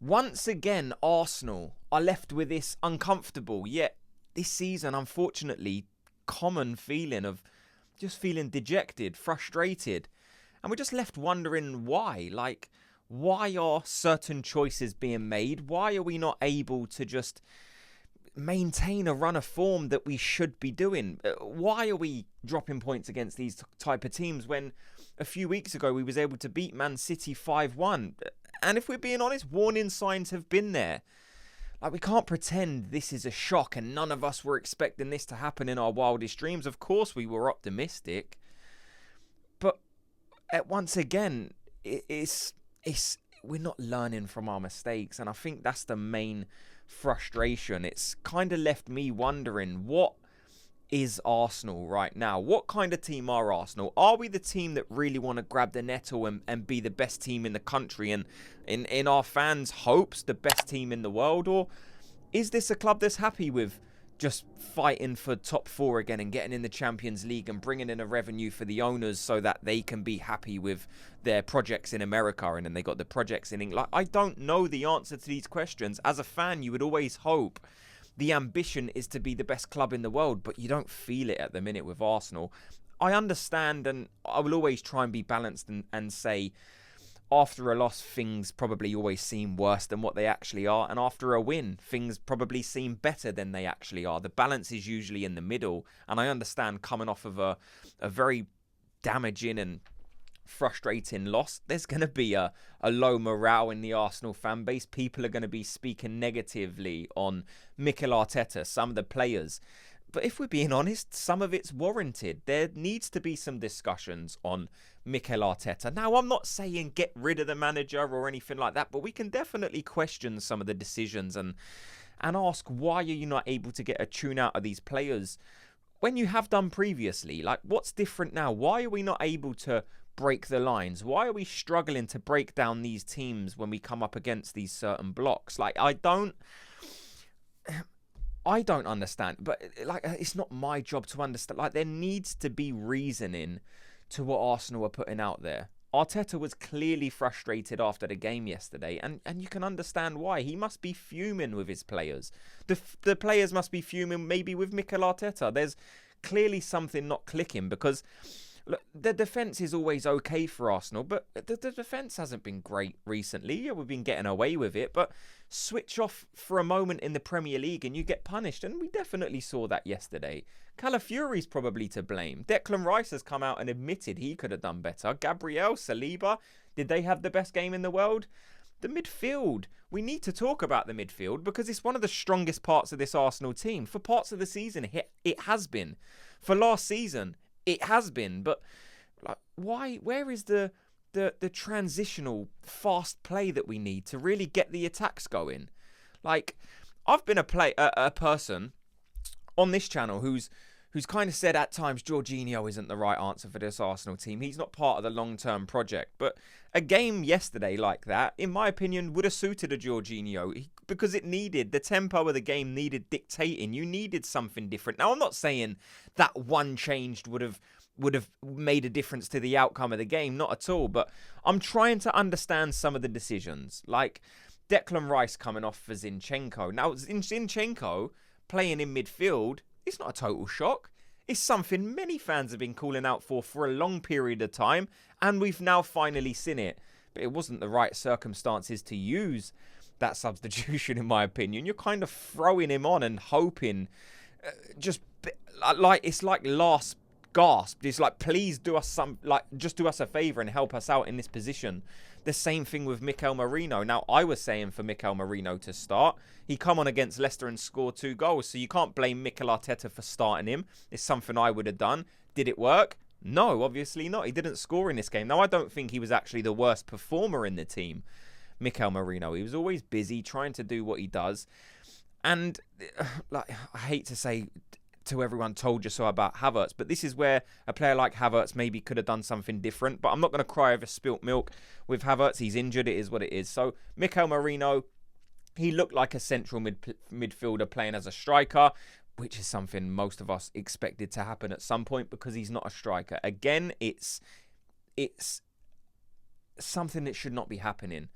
Once again, Arsenal are left with this uncomfortable, yet this season, unfortunately, common feeling of just feeling dejected, frustrated. And we're just left wondering why. Like, why are certain choices being made? Why are we not able to just maintain a run of form that we should be doing? Why are we dropping points against these type of teams when a few weeks ago we was able to beat Man City 5-1? And if we're being honest, warning signs have been there. Like, we can't pretend this is a shock and none of us were expecting this to happen in our wildest dreams. Of course we were optimistic. But once again, it's we're not learning from our mistakes. And I think that's the main frustration. It's kind of left me wondering, what is Arsenal right now? What kind of team are Arsenal? Are we the team that really want to grab the nettle and be the best team in the country and in our fans' hopes, the best team in the world? Or is this a club that's happy with just fighting for top four again and getting in the Champions League and bringing in a revenue for the owners so that they can be happy with their projects in America and then they got the projects in England? I don't know the answer to these questions. As a fan, you would always hope the ambition is to be the best club in the world, but you don't feel it at the minute with Arsenal. I understand, and I will always try and be balanced and say, after a loss, things probably always seem worse than what they actually are. And after a win, things probably seem better than they actually are. The balance is usually in the middle. And I understand, coming off of a very damaging and frustrating loss, there's going to be a low morale in the Arsenal fan base. People are going to be speaking negatively on Mikel Arteta, some of the players. But if we're being honest, some of it's warranted. There needs to be some discussions on Mikel Arteta. Now, I'm not saying get rid of the manager or anything like that, but we can definitely question some of the decisions and ask, why are you not able to get a tune out of these players when you have done previously? Like, what's different now? Why are we not able to break the lines? Why are we struggling to break down these teams when we come up against these certain blocks? Like, I don't understand, but like, it's not my job to understand. Like, there needs to be reasoning to what Arsenal are putting out there. Arteta was clearly frustrated after the game yesterday, and you can understand why. He must be fuming with his players. The players must be fuming maybe with Mikel Arteta. There's clearly something not clicking, because look, the defence is always okay for Arsenal, but the defence hasn't been great recently. Yeah, we've been getting away with it, but switch off for a moment in the Premier League and you get punished, and we definitely saw that yesterday. Calafiori's probably to blame. Declan Rice has come out and admitted he could have done better. Gabriel, Saliba, did they have the best game in the world? The midfield. We need to talk about the midfield because it's one of the strongest parts of this Arsenal team. For parts of the season, it has been. For last season, it has been. But like, why? Where is the transitional fast play that we need to really get the attacks going? Like, I've been a person on this channel who's kind of said at times Jorginho isn't the right answer for this Arsenal team. He's not part of the long-term project. But a game yesterday like that, in my opinion, would have suited a Jorginho because it needed, the tempo of the game needed dictating. You needed something different. Now, I'm not saying that one changed would have made a difference to the outcome of the game. Not at all. But I'm trying to understand some of the decisions. Like Declan Rice coming off for Zinchenko. Now, Zinchenko playing in midfield, it's not a total shock. It's something many fans have been calling out for a long period of time, and we've now finally seen it. But it wasn't the right circumstances to use that substitution, in my opinion. You're kind of throwing him on and hoping, it's like last gasp. It's like, please do us just do us a favour and help us out in this position. The same thing with Mikel Merino. Now, I was saying for Mikel Merino to start. He come on against Leicester and scored 2 goals, so you can't blame Mikel Arteta for starting him. It's something I would have done. Did it work? No, obviously not. He didn't score in this game. Now, I don't think he was actually the worst performer in the team, Mikel Merino. He was always busy trying to do what he does. And like, I hate to say to everyone, told you so about Havertz, but this is where a player like Havertz maybe could have done something different. But I'm not going to cry over spilt milk with Havertz. He's injured. It is what it is. So Mikel Merino, he looked like a central midfielder playing as a striker, which is something most of us expected to happen at some point because he's not a striker. Again, it's something that should not be happening.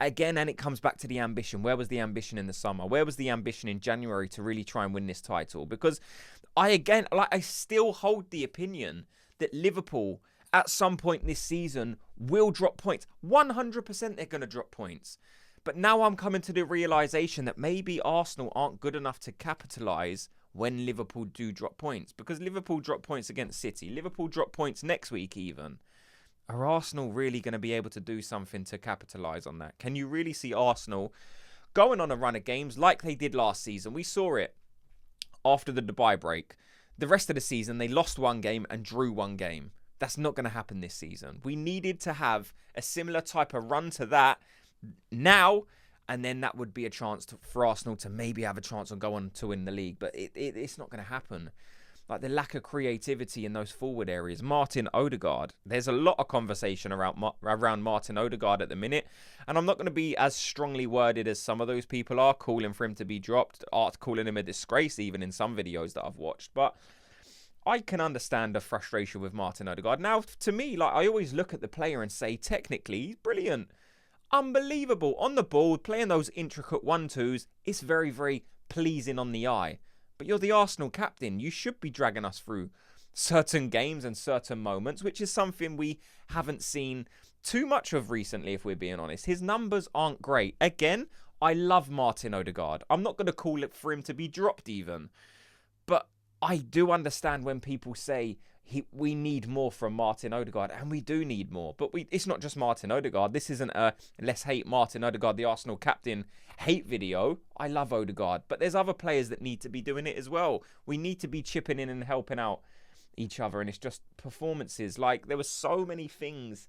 Again, and it comes back to the ambition. Where was the ambition in the summer? Where was the ambition in January to really try and win this title? Because I still hold the opinion that Liverpool at some point this season will drop points. 100% they're going to drop points. But now I'm coming to the realisation that maybe Arsenal aren't good enough to capitalise when Liverpool do drop points. Because Liverpool drop points against City. Liverpool drop points next week even. Are Arsenal really going to be able to do something to capitalise on that? Can you really see Arsenal going on a run of games like they did last season? We saw it after the Dubai break. The rest of the season, they lost one game and drew one game. That's not going to happen this season. We needed to have a similar type of run to that now, and then that would be a chance for Arsenal to maybe have a chance on going to win the league. But it's not going to happen. Like the lack of creativity in those forward areas. Martin Odegaard. There's a lot of conversation around Martin Odegaard at the minute. And I'm not going to be as strongly worded as some of those people are, calling for him to be dropped, calling him a disgrace even in some videos that I've watched. But I can understand the frustration with Martin Odegaard. Now, to me, like I always look at the player and say, technically, he's brilliant. Unbelievable. On the ball, playing those intricate 1-2s, it's very, very pleasing on the eye. But you're the Arsenal captain. You should be dragging us through certain games and certain moments, which is something we haven't seen too much of recently, if we're being honest. His numbers aren't great. Again, I love Martin Odegaard. I'm not going to call it for him to be dropped even. But I do understand when people say we need more from Martin Odegaard, and we do need more. But it's not just Martin Odegaard. This isn't a let's hate Martin Odegaard, the Arsenal captain, hate video. I love Odegaard, but there's other players that need to be doing it as well. We need to be chipping in and helping out each other, and it's just performances. Like, there were so many things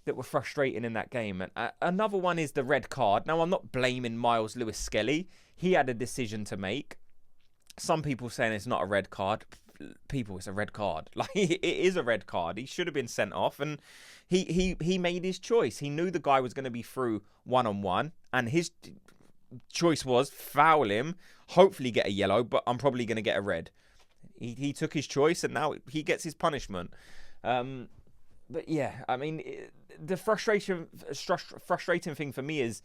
that were frustrating in that game. And another one is the red card. Now, I'm not blaming Myles Skelly. He had a decision to make. Some people saying it's not a red card. People, it's a red card. Like, it is a red card. He should have been sent off, and he made his choice. He knew the guy was going to be through one-on-one, and his choice was foul him, hopefully get a yellow, but I'm probably going to get a red. He took his choice, and now he gets his punishment. But yeah, I mean, the frustrating thing for me is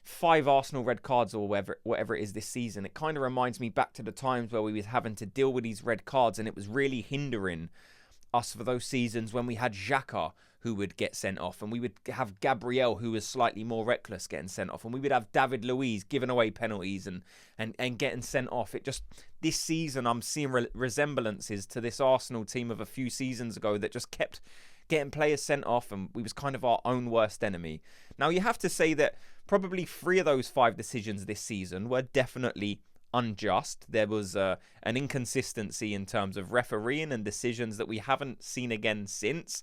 5 Arsenal red cards or whatever it is this season. It kind of reminds me back to the times where we was having to deal with these red cards, and it was really hindering us for those seasons when we had Xhaka who would get sent off, and we would have Gabriel who was slightly more reckless getting sent off, and we would have David Luiz giving away penalties and getting sent off. It just, this season I'm seeing resemblances to this Arsenal team of a few seasons ago that just kept getting players sent off, and we was kind of our own worst enemy. Now, you have to say that probably 3 of those 5 decisions this season were definitely unjust. There was an inconsistency in terms of refereeing and decisions that we haven't seen again since.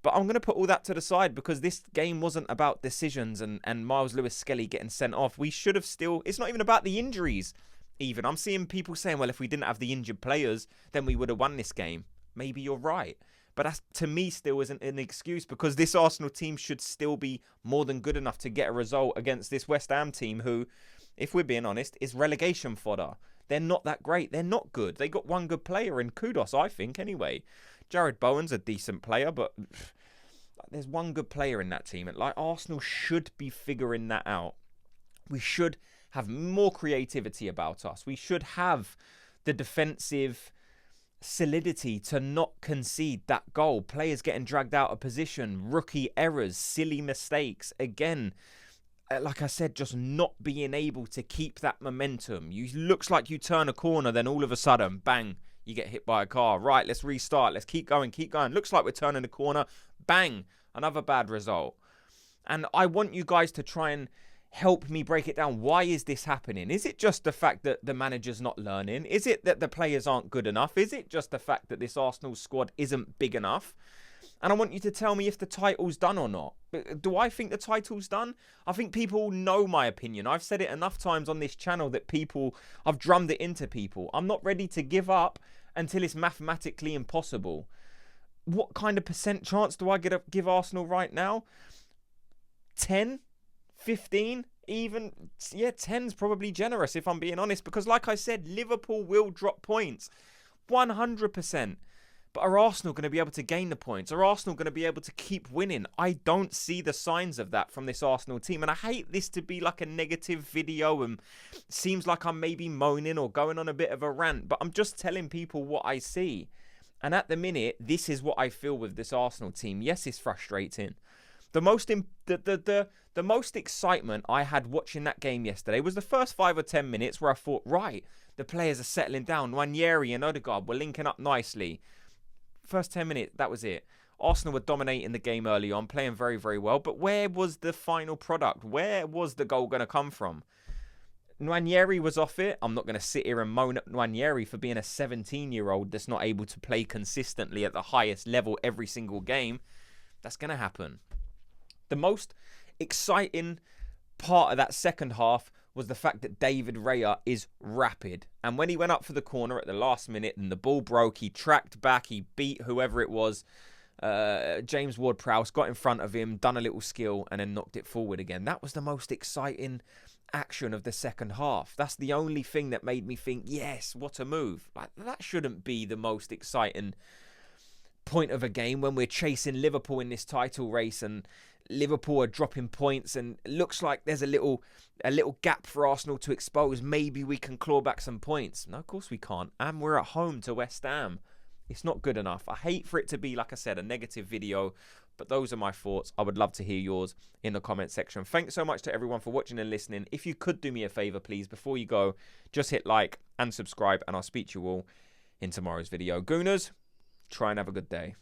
But I'm going to put all that to the side, because this game wasn't about decisions and Myles Skelly getting sent off. We should have still... It's not even about the injuries, even. I'm seeing people saying, well, if we didn't have the injured players, then we would have won this game. Maybe you're right. But that, to me, still isn't an excuse, because this Arsenal team should still be more than good enough to get a result against this West Ham team who, if we're being honest, is relegation fodder. They're not that great. They're not good. They got one good player, and kudos, I think, anyway. Jared Bowen's a decent player, but there's one good player in that team. And like, Arsenal should be figuring that out. We should have more creativity about us. We should have the defensive solidity to not concede that goal. Players getting dragged out of position, rookie errors, silly mistakes. Again, like I said, just not being able to keep that momentum. Looks like you turn a corner, then all of a sudden, bang, you get hit by a car. Right, let's restart. Let's keep going, keep going. Looks like we're turning a corner. Bang, another bad result. And I want you guys to try and help me break it down. Why is this happening? Is it just the fact that the manager's not learning? Is it that the players aren't good enough? Is it just the fact that this Arsenal squad isn't big enough? And I want you to tell me if the title's done or not. Do I think the title's done? I think people know my opinion. I've said it enough times on this channel that I've drummed it into people. I'm not ready to give up until it's mathematically impossible. What kind of % chance do I give Arsenal right now? 10? 15? Even? Yeah, 10's probably generous if I'm being honest. Because like I said, Liverpool will drop points. 100%. But are Arsenal going to be able to gain the points? Are Arsenal going to be able to keep winning? I don't see the signs of that from this Arsenal team. And I hate this to be like a negative video and seems like I'm maybe moaning or going on a bit of a rant. But I'm just telling people what I see. And at the minute, this is what I feel with this Arsenal team. Yes, it's frustrating. The most excitement I had watching that game yesterday was the first 5 or 10 minutes where I thought, right, the players are settling down. Nwaneri and Odegaard were linking up nicely. First 10 minutes, that was it. Arsenal were dominating the game early on, playing very, very well. But where was the final product? Where was the goal going to come from? Nwaneri was off it. I'm not going to sit here and moan at Nwaneri for being a 17-year-old that's not able to play consistently at the highest level every single game. That's going to happen. The most exciting part of that second half was the fact that David Raya is rapid. And when he went up for the corner at the last minute and the ball broke, he tracked back, he beat whoever it was. James Ward-Prowse got in front of him, done a little skill, and then knocked it forward again. That was the most exciting action of the second half. That's the only thing that made me think, yes, what a move. Like, that shouldn't be the most exciting point of a game when we're chasing Liverpool in this title race and Liverpool are dropping points and it looks like there's a little gap for Arsenal to expose. Maybe we can claw back some points. No, of course we can't. And we're at home to West Ham. It's not good enough. I hate for it to be, like I said, a negative video, but those are my thoughts. I would love to hear yours in the comment section. Thanks so much to everyone for watching and listening. If you could do me a favour, please, before you go, just hit like and subscribe, and I'll speak to you all in tomorrow's video. Gooners, try and have a good day.